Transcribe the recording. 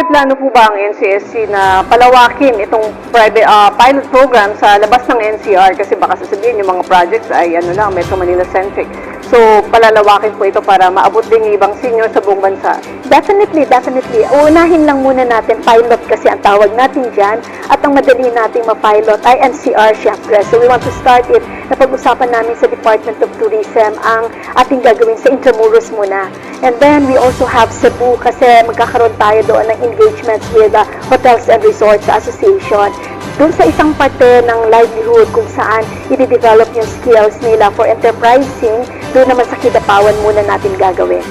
May plano po ba ang NCSC na palawakin itong private, pilot program sa labas ng NCR? Kasi baka sasabihin yung mga projects ay Metro Manila centric. So, palalawakin po ito para maabot din yung ibang senior sa buong bansa. Definitely. Uunahin lang muna natin pilot kasi ang tawag natin dyan at ang madali nating ma-pilot ay NCR syempre. So we want to start it na pag-usapan namin sa Department of Tourism ang ating gagawin sa Intramuros muna. And then we also have Cebu kasi magkakaroon tayo doon ng engagements with the Hotels and Resorts Association. Doon sa isang parte ng livelihood kung saan i-develop yung skills nila for enterprising, doon naman sa Kidapawan muna natin gagawin.